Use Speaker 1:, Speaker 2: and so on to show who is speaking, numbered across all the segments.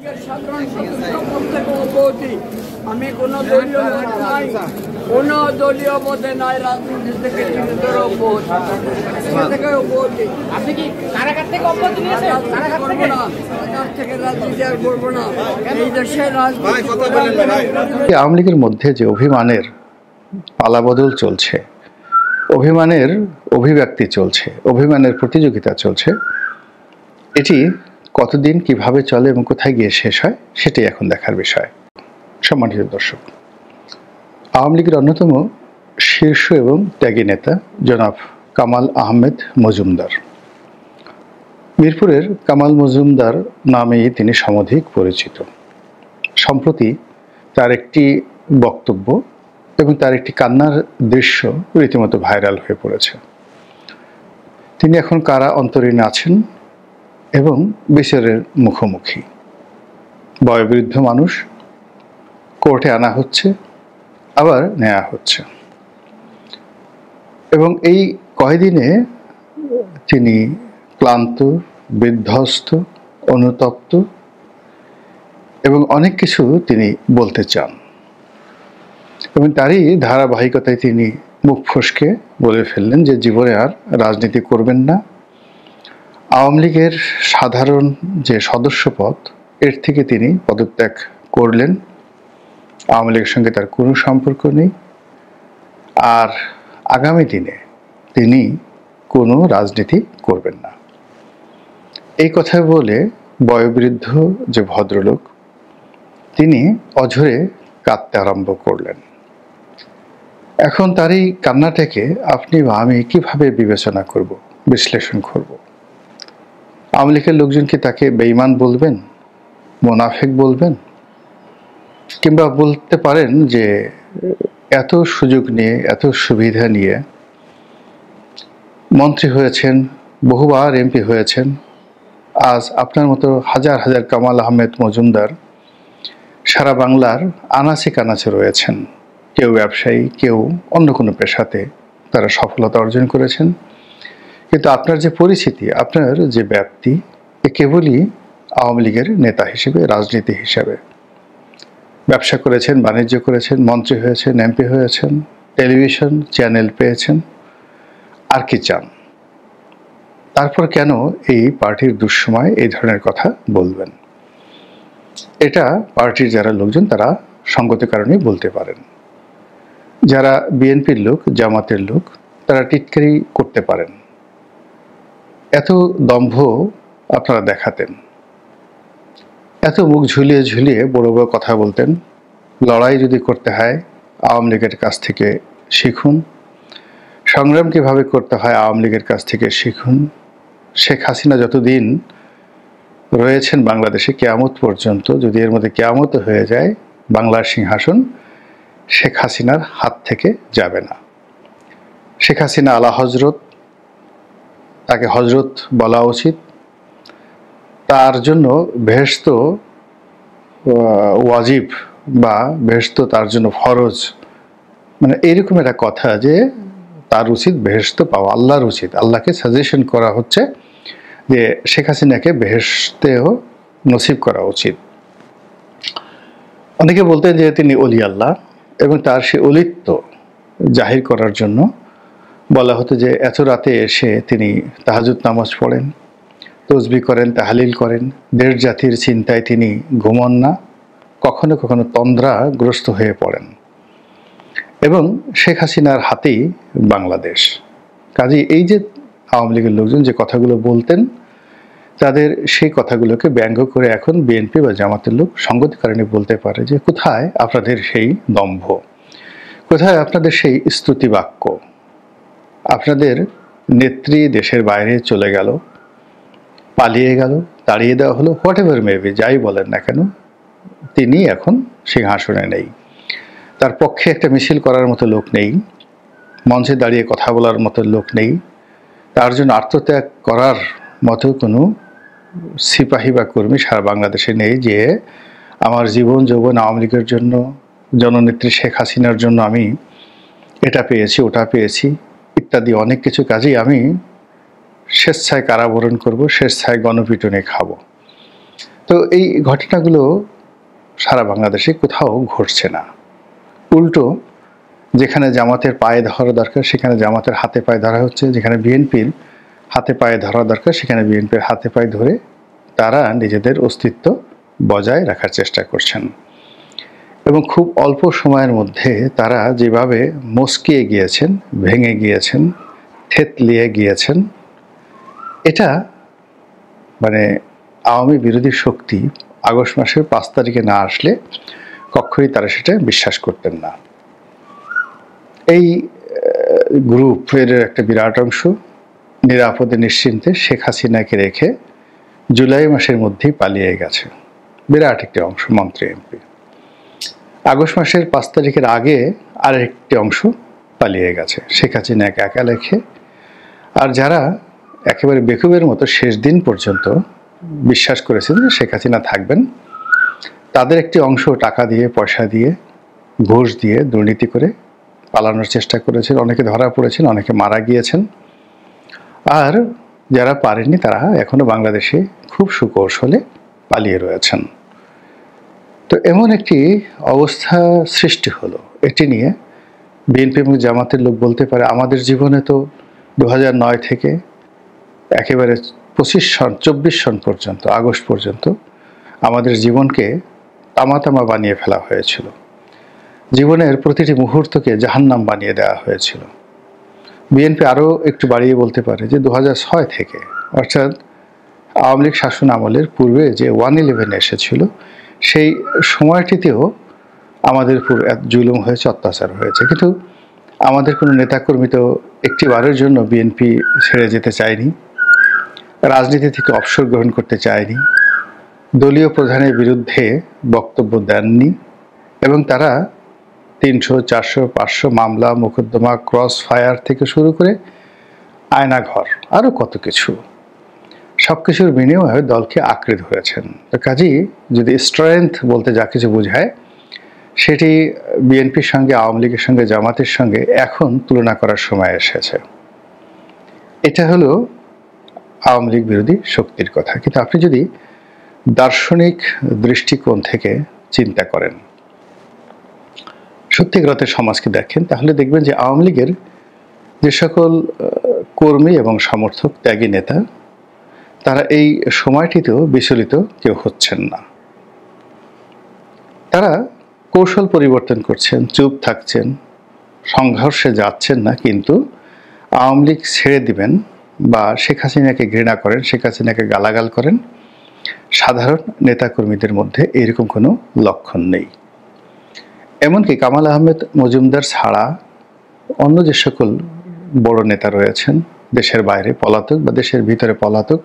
Speaker 1: সাধারণ সদস্য প্রত্যেক অবধি আমি কোনো দলীয় নাই, কোনো দলীয় পদে নাই, রাজনীতি থেকে নিজেদের অবধি।
Speaker 2: আপনি কি কারাগার থেকে অব্যাহতি নিয়েছেন? কারাগার থেকে
Speaker 1: না, কারাগার থেকে রাজনীতি আর করবো না। এই দেশে রাজনীতি
Speaker 3: আওয়ামী লীগের মধ্যে যে অভিমানের পালাবদল চলছে, অভিমানের অভিব্যক্তি চলছে, অভিমানের প্রতিযোগিতা চলছে, এটি কতদিন কিভাবে চলে এবং কোথায় গিয়ে শেষ হয় সেটাই এখন দেখার বিষয়। সম্মানিত দর্শক, আওয়ামী লীগের অন্যতম শীর্ষ এবং ত্যাগী নেতা জনাব কামাল আহমেদ মজুমদার, মিরপুরের কামাল মজুমদার নামেই তিনি সমধিক পরিচিত। সম্প্রতি তার একটি বক্তব্য এবং তার একটি কান্নার দৃশ্য রীতিমতো ভাইরাল হয়ে পড়েছে। তিনি এখন কারা অন্তরীণে আছেন এবং বিচারের মুখোমুখি। বয়োবৃদ্ধ মানুষ, কোর্টে আনা হচ্ছে, আবার নেওয়া হচ্ছে, এবং এই কয়দিনে তিনি ক্লান্ত, বিধ্বস্ত, অনুতপ্ত এবং অনেক কিছু তিনি বলতে চান, এবং তারই ধারাবাহিকতায় তিনি মুখ ফসকে বলে ফেললেন যে জীবনে আর রাজনীতি করবেন না। আওয়ামী লীগের সাধারণ যে সদস্যপদ, এর থেকে তিনি পদত্যাগ করলেন। আওয়ামী লীগের সঙ্গে তার কোনো সম্পর্ক নেই, আর আগামী দিনে তিনি কোনো রাজনীতি করবেন না। এই কথা বলে বয়োবৃদ্ধ যে ভদ্রলোক, তিনি অঝরে কাঁদতে আরম্ভ করলেন। এখন তার এই কান্নাটাকে আপনি বা আমি কিভাবে বিবেচনা করব, বিশ্লেষণ করব? আওয়ামী লীগের লোকজন কি তাকে বেঈমান বলবেন, মোনাফেক বলবেন, কিংবা বলতে পারেন যে এত সুযোগ নিয়ে, এত সুবিধা নিয়ে মন্ত্রী হয়েছেন, বহুবার এমপি হয়েছেন, আজ আপনার মতো হাজার হাজার কামাল আহমেদ মজুমদার সারা বাংলার আনাচে কানাচে রয়েছেন। কেউ ব্যবসায়ী, কেউ অন্য কোনো পেশাতে তারা সফলতা অর্জন করেছেন, কিন্তু আপনার যে পরিচিতি, আপনার যে ব্যাপ্তি, এ কেবলই আওয়ামী লীগের নেতা হিসেবে, রাজনীতি হিসেবে। ব্যবসা করেছেন, বাণিজ্য করেছেন, মন্ত্রী হয়েছেন, এমপি হয়েছেন, টেলিভিশন চ্যানেল পেয়েছেন, আর কি চান? তারপর কেন এই পার্টির দুঃসময় এই ধরনের কথা বলবেন? এটা পার্টির যারা লোকজন তারা সঙ্গত কারণেই বলতে পারেন। যারা বিএনপির লোক, জামাতের লোক, তারা টিটকারি করতে পারেন। এত দম্ভ আপনারা দেখাতেন, এত মুখ ঝুলিয়ে ঝুলিয়ে বড় বড় কথা বলতেন। লড়াই যদি করতে হয় আওয়ামী লীগের কাছ থেকে শিখুন, সংগ্রাম কীভাবে করতে হয় আওয়ামী লীগের কাছ থেকে শিখুন। শেখ হাসিনা যতদিন রয়েছেন বাংলাদেশে, কিয়ামত পর্যন্ত, যদি এর মধ্যে কিয়ামত হয়ে যায়, বাংলার সিংহাসন শেখ হাসিনার হাত থেকে যাবে না। শেখ হাসিনা আলা হজরত, তাকে হজরত বলা উচিত। তার জন্য বেহেশত ওয়াজিব বা বেহেশত তার জন্য ফরজ, মানে এইরকম একটা কথা যে তার উচিত বেহেশত পাওয়া, আল্লাহর উচিত। আল্লাহকে সাজেশন করা হচ্ছে যে শেখ হাসিনাকে বেহেশতেও নসিব করা উচিত। অনেকে বলতেন যে তিনি অলি আল্লাহ, এবং তার সে অলিত্ব জাহির করার জন্য বলা হতো যে এত রাতে এসে তিনি তাহাজ্জুদ নামাজ পড়েন, তসবিহ করেন, তাহলিল করেন, দেশ জাতির চিন্তায় তিনি ঘুমন না, কখনো কখনো তন্দ্রাগ্রস্ত হয়ে পড়েন, এবং শেখ হাসিনার হাতেই বাংলাদেশ। কাজেই এই যে আওয়ামী লীগের লোকজন যে কথাগুলো বলতেন, তাদের সেই কথাগুলোকে ব্যঙ্গ করে এখন বিএনপি বা জামাতের লোক সঙ্গতি কারণে বলতে পারে যে কোথায় আপনাদের সেই দম্ভ, কোথায় আপনাদের সেই স্তুতি বাক্য? আপনাদের নেত্রী দেশের বাইরে চলে গেল, পালিয়ে গেল, তাড়িয়ে দেওয়া হলো, হোয়াট এভার মেবি, যাই বলেন না কেন, তিনি এখন সিংহাসনে নেই। তার পক্ষে একটা মিছিল করার মতো লোক নেই, মঞ্চে দাঁড়িয়ে কথা বলার মতো লোক নেই, তার জন্য আত্মত্যাগ করার মতো কোনো সিপাহী বা কর্মী সারা বাংলাদেশে নেই যে আমার জীবন যৌবন আওয়ামী লীগের জন্য, জননেত্রী শেখ হাসিনার জন্য আমি এটা পেয়েছি, ওটা পেয়েছি, ইত্যাদি অনেক কিছু কাজেই আমি স্বেচ্ছায় কারাবরণ করব, স্বেচ্ছায় গণপিটুনি খাবো। তো এই ঘটনাগুলো সারা বাংলাদেশে কোথাও ঘটছে না। উল্টো যেখানে জামাতের পায়ে ধরা দরকার সেখানে জামাতের হাতে পায়ে ধরা হচ্ছে, যেখানে বিএনপির হাতে পায়ে ধরা দরকার সেখানে বিএনপির হাতে পায়ে ধরে তারা নিজেদের অস্তিত্ব বজায় রাখার চেষ্টা করছেন। এবং খুব অল্প সময়ের মধ্যে তারা যেভাবে মস্কিয়ে গিয়েছেন, ভেঙে গিয়েছেন, থেতলিয়ে গিয়েছেন, এটা মানে আওয়ামী বিরোধী শক্তি আগস্ট মাসের 5 তারিখে না আসলে কখনোই তারা সেটা বিশ্বাস করতেন না। এই গ্রুপের একটা বিরাট অংশ নিরাপদে নিশ্চিন্তে শেখ হাসিনাকে রেখে জুলাই মাসের মধ্যেই পালিয়ে গেছে, বিরাট একটি অংশ মন্ত্রী এমপি। আগস্ট মাসের 5 তারিখের আগে আরেকটি অংশ পালিয়ে গেছে শেখ হাসিনাকে একা রেখে। আর যারা একেবারে বেকুবের মতো শেষ দিন পর্যন্ত বিশ্বাস করেছেন যে শেখ হাসিনা থাকবেন, তাদের একটি অংশ টাকা দিয়ে, পয়সা দিয়ে, ঘুষ দিয়ে, দুর্নীতি করে পালানোর চেষ্টা করেছেন। অনেকে ধরা পড়েছেন, অনেকে মারা গিয়েছেন। আর যারা পারেননি তারা এখনো বাংলাদেশে খুব সুকৌশলে পালিয়ে রয়েছেন। তো এমন একটি অবস্থা সৃষ্টি হলো, এটি নিয়ে বিএনপি এবং জামাতের লোক বলতে পারে আমাদের জীবনে তো 2009 থেকে একেবারে 24 সন পর্যন্ত, আগস্ট পর্যন্ত আমাদের জীবনকে তামা বানিয়ে ফেলা হয়েছিল। জীবনের প্রতিটি মুহূর্তকে জাহান্নাম বানিয়ে দেওয়া হয়েছিল। বিএনপি আরও একটু বাড়িয়ে বলতে পারে যে 2006 থেকে, অর্থাৎ আওয়ামী লীগ শাসন আমলের পূর্বে যে 1/11 এসেছিল, সেই সময়টিতেও আমাদের উপর জুলুম হয়েছে, অত্যাচার হয়েছে। কিন্তু আমাদের কোনো নেতাকর্মী তো একটি বারের জন্য বিএনপি ছেড়ে যেতে চায়নি, রাজনীতি থেকে অবসর গ্রহণ করতে চায়নি, দলীয় প্রধানের বিরুদ্ধে বক্তব্য দেননি, এবং তারা 300, 400, 500 মামলা, মোকদ্দমা, ক্রস ফায়ার থেকে শুরু করে আয়নাঘর, আরও কত কিছু, সব কিছুর বিনিময়ে দলকে আঁকড়ে ধরেছেন। তো কাজেই যদি স্ট্রেংথ বলতে যা কিছু বোঝায়, সেটি বিএনপির সঙ্গে, আওয়ামী লীগের সঙ্গে, জামাতের সঙ্গে এখন তুলনা করার সময় এসেছে। এটা হলো আওয়ামী লীগ বিরোধী শক্তির কথা। কিন্তু আপনি যদি দার্শনিক দৃষ্টিকোণ থেকে চিন্তা করেন, সত্যিকারের সমাজকে দেখেন, তাহলে দেখবেন যে আওয়ামী লীগের যে সকল কর্মী এবং সমর্থক, ত্যাগী নেতা, তারা এই সময়টিতেও বিচলিত কেউ হচ্ছেন না। তারা কৌশল পরিবর্তন করছেন, চুপ থাকছেন, সংঘর্ষে যাচ্ছেন না। কিন্তু আওয়ামী লীগ ছেড়ে দিবেন বা শেখ হাসিনাকে ঘৃণা করেন, শেখ হাসিনাকে গালাগাল করেন, সাধারণ নেতাকর্মীদের মধ্যে এরকম কোনো লক্ষণ নেই। এমনকি কামাল আহমেদ মজুমদার ছাড়া অন্য যে সকল বড় নেতা রয়েছেন, দেশের বাইরে পলাতক বা দেশের ভিতরে পলাতক,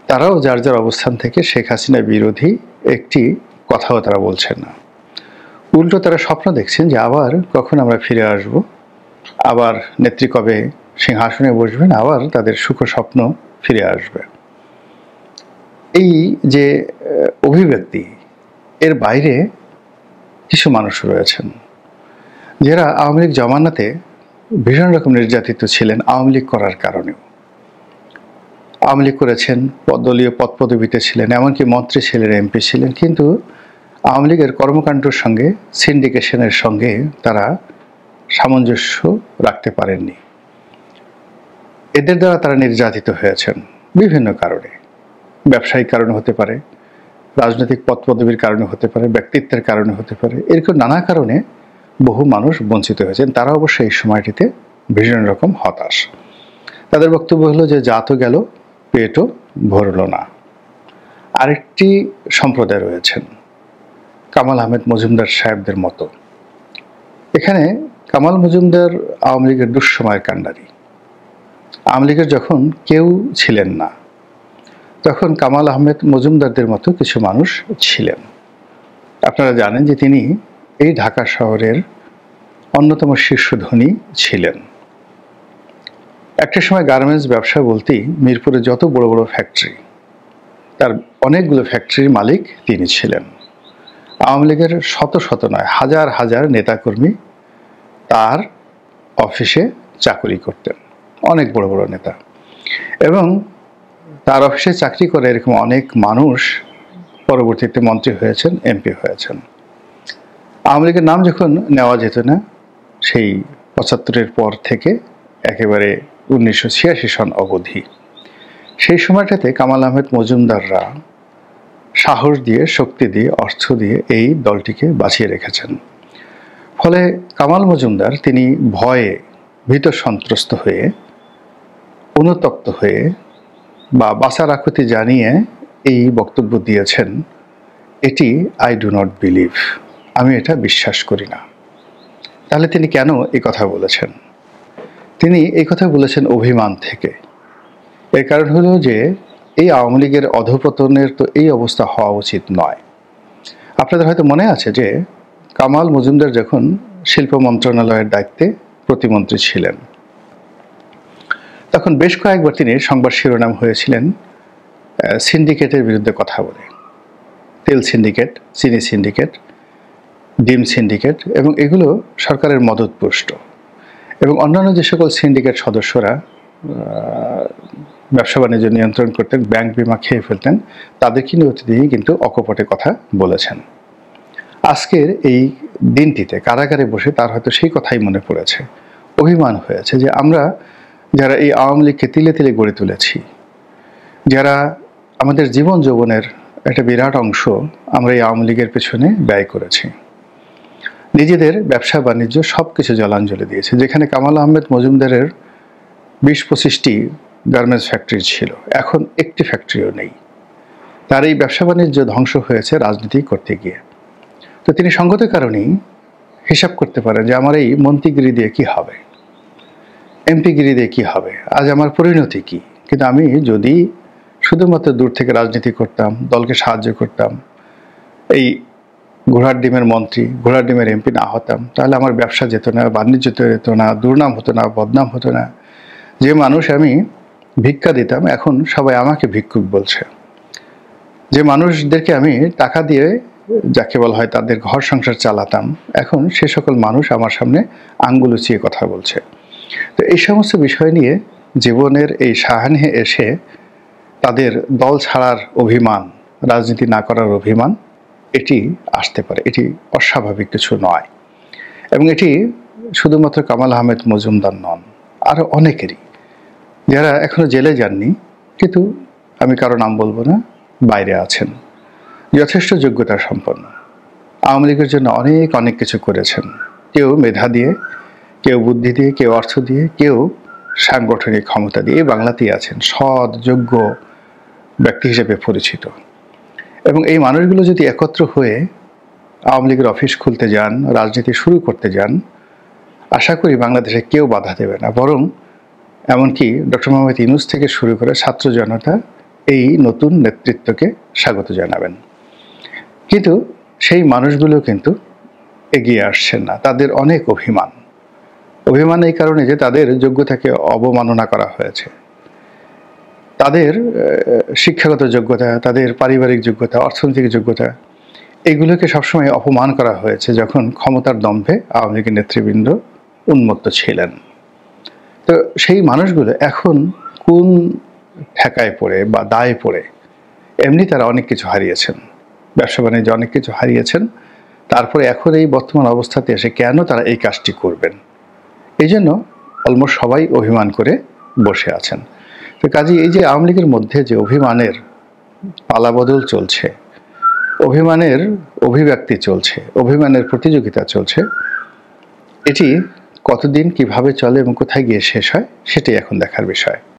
Speaker 3: তারাও যার যার অবস্থান থেকে শেখ হাসিনা বিরোধী একটি কথাও তারা বলছেন না। উল্টো তারা স্বপ্ন দেখছেন যে আবার কখন আমরা ফিরে আসব, আবার নেত্রী কবে সিংহাসনে বসবেন, আবার তাদের সুখ স্বপ্ন ফিরে আসবে। এই যে অভিব্যক্তি, এর বাইরে কিছু মানুষ রয়েছেন যারা আওয়ামী লীগ জমানাতে ভীষণ রকম নির্যাতিত ছিলেন আওয়ামী লীগ করার কারণেও। আওয়ামী লীগ করেছেন, দলীয় পদ পদবিতে ছিলেন, এমনকি মন্ত্রী ছিলেন, এমপি ছিলেন, কিন্তু আওয়ামী লীগের কর্মকাণ্ডের সঙ্গে, সিন্ডিকেশনের সঙ্গে তারা সামঞ্জস্য রাখতে পারেননি। এদের দ্বারা তারা নির্যাতিত হয়েছেন বিভিন্ন কারণে। ব্যবসায়িক কারণে হতে পারে, রাজনৈতিক পদ পদবীর কারণে হতে পারে, ব্যক্তিত্বের কারণে হতে পারে, এরকম নানা কারণে বহু মানুষ বঞ্চিত হয়েছেন। তারা অবশ্য এই সময়টিতে ভীষণ রকম হতাশ। তাদের বক্তব্য হলো যে যা তো গেল, পেটও ভরল না। আরেকটি সম্প্রদায় রয়েছেন কামাল আহমেদ মজুমদার সাহেবদের মতো। এখানে কামাল মজুমদার আওয়ামী লীগের দুঃসময়ের কাণ্ডারি। আওয়ামী লীগের যখন কেউ ছিলেন না, তখন কামাল আহমেদ মজুমদারদের মতো কিছু মানুষ ছিলেন। আপনারা জানেন যে তিনি এই ঢাকা শহরের অন্যতম শীর্ষ ধনী ছিলেন। একটা সময় গার্মেন্টস ব্যবসা বলতেই মিরপুরে যত বড় বড় ফ্যাক্টরি, তার অনেকগুলো ফ্যাক্টরির মালিক তিনি ছিলেন। আওয়ামী লীগের শত শত নয়, হাজার হাজার নেতাকর্মী তার অফিসে চাকরি করতেন, অনেক বড় বড় নেতা। এবং তার অফিসে চাকরি করে এরকম অনেক মানুষ পরবর্তীতে মন্ত্রী হয়েছেন, এমপি হয়েছেন। আওয়ামী লীগের নাম যখন নেওয়া যেত না সেই ৭৫-এর পর থেকে একেবারে ১৯৮৬ সন অবধি, সেই সময়টাতে কামাল আহমেদ মজুমদাররা সাহস দিয়ে, শক্তি দিয়ে, অর্থ দিয়ে এই দলটিকে বাঁচিয়ে রেখেছেন। ফলে কামাল মজুমদার তিনি ভয়ে ভীত সন্ত্রস্ত হয়ে, অনুতপ্ত হয়ে বা বাঁচার আকুতি জানিয়ে এই বক্তব্য দিয়েছেন, এটি আই ডু নট বিলিভ, আমি এটা বিশ্বাস করি না। তাহলে তিনি কেন এই কথা বলেছেন? তিনি এই কথা বলেছেন অভিমান থেকে। এর কারণ হলো যে এই আওয়ামী লীগের অধঃপতনের তো এই অবস্থা হওয়া উচিত নয়। আপনাদের হয়তো মনে আছে যে কামাল মজুমদার যখন শিল্প মন্ত্রণালয়ের দায়িত্বে প্রতিমন্ত্রী ছিলেন, তখন বেশ কয়েকবার তিনি সংবাদ শিরোনাম হয়েছিলেন সিন্ডিকেটের বিরুদ্ধে কথা বলে। তেল সিন্ডিকেট, চিনি সিন্ডিকেট, ডিম সিন্ডিকেট, এবং এগুলো সরকারের মদতপুষ্ট, এবং অন্যান্য যে সকল সিন্ডিকেট সদস্যরা ব্যবসা বাণিজ্য নিয়ন্ত্রণ করতেন, ব্যাংক বিমা খেয়ে ফেলতেন, তাদেরকে নিয়ে দিয়েই কিন্তু অকপটে কথা বলেছেন। আজকের এই দিনটিতে কারাগারে বসে তার হয়তো সেই কথাই মনে পড়েছে। অভিমান হয়েছে যে আমরা যারা এই আওয়ামী লীগকে তিলে তিলে গড়ে তুলেছি, যারা আমাদের জীবন যৌবনের একটা বিরাট অংশ আমরা এই আওয়ামী লীগের পেছনে ব্যয় করেছি, নিজেদের ব্যবসা বাণিজ্য সব কিছু জলাঞ্জলি দিয়েছে। যেখানে কামাল আহমেদ মজুমদারের ২০-২৫টি গার্মেন্টস ফ্যাক্টরি ছিল, এখন একটি ফ্যাক্টরিও নেই। তার এই ব্যবসা বাণিজ্য ধ্বংস হয়েছে রাজনীতি করতে গিয়ে। তো তিনি সঙ্গত কারণেই হিসাব করতে পারেন যে আমার এই মন্ত্রীগিরি দিয়ে কি হবে, এমপিগিরি দিয়ে কি হবে, আজ আমার পরিণতি কি। কিন্তু আমি যদি শুধুমাত্র দূর থেকে রাজনীতি করতাম, দলকে সাহায্য করতাম, এই ঘোড়ার ডিমের মন্ত্রী, ঘোড়ার ডিমের এমপি না হতাম, তাহলে আমার ব্যবসা যেত না, বাণিজ্য যেত না, দুর্নাম হতো না, বদনাম হতো না। যে মানুষ আমি ভিক্ষা দিতাম, এখন সবাই আমাকে ভিক্ষুক বলছে। যে মানুষদেরকে আমি টাকা দিয়ে যাকে বলা হয় তাদের ঘর সংসার চালাতাম, এখন সে সকল মানুষ আমার সামনে আঙ্গুল উঁচিয়ে কথা বলছে। তো এই সমস্ত বিষয় নিয়ে জীবনের এই সাহানে এসে তাদের দল ছাড়ার অভিমান, রাজনীতি না করার অভিমান, এটি আসতে পারে। এটি অস্বাভাবিক কিছু নয়, এবং এটি শুধুমাত্র কামাল আহমেদ মজুমদার নন, আরও অনেকেরই, যারা এখনো জেলে যাননি, কিন্তু আমি কারো নাম বলবো না, বাইরে আছেন, যথেষ্ট যোগ্যতা সম্পন্ন, আওয়ামী লীগের জন্য অনেক অনেক কিছু করেছেন। কেউ মেধা দিয়ে, কেউ বুদ্ধি দিয়ে, কেউ অর্থ দিয়ে, কেউ সাংগঠনিক ক্ষমতা দিয়ে বাংলাতেই আছেন, সৎ যোগ্য ব্যক্তি হিসেবে পরিচিত। এবং এই মানুষগুলো যদি একত্র হয়ে আওয়ামী লীগের অফিস খুলতে যান, রাজনীতি শুরু করতে যান, আশা করি বাংলাদেশে কেউ বাধা দেবে না, বরং এমনকি ডক্টর মোহাম্মদ ইউনূস থেকে শুরু করে ছাত্র জনতা এই নতুন নেতৃত্বকে স্বাগত জানাবেন। কিন্তু সেই মানুষগুলো কিন্তু এগিয়ে আসছেন না। তাদের অনেক অভিমান এই কারণে যে তাদের যোগ্যতাকে অবমাননা করা হয়েছে, তাদের শিক্ষাগত যোগ্যতা, তাদের পারিবারিক যোগ্যতা, অর্থনৈতিক যোগ্যতা, এগুলোকে সবসময় অপমান করা হয়েছে যখন ক্ষমতার দম্ভে আওয়ামী লীগের নেতৃবৃন্দ উন্মত্ত ছিলেন। তো সেই মানুষগুলো এখন কোন ঠেকায় পড়ে বা দায়ে পড়ে, এমনি তারা অনেক কিছু হারিয়েছেন, ব্যবসা বাণিজ্য অনেক কিছু হারিয়েছেন, তারপরে এখন এই বর্তমান অবস্থাতে এসে কেন তারা এই কাজটি করবেন, এই জন্য অলমোস্ট সবাই অভিমান করে বসে আছেন। তো কাজে এই যে আওয়ামী লীগের মধ্যে যে অভিমানের পালাবদল চলছে, অভিমানের অভিব্যক্তি চলছে, অভিমানের প্রতিযোগিতা চলছে, এটি কতদিন কিভাবে চলে এবং কোথায় গিয়ে শেষ হয় সেটাই এখন দেখার বিষয়।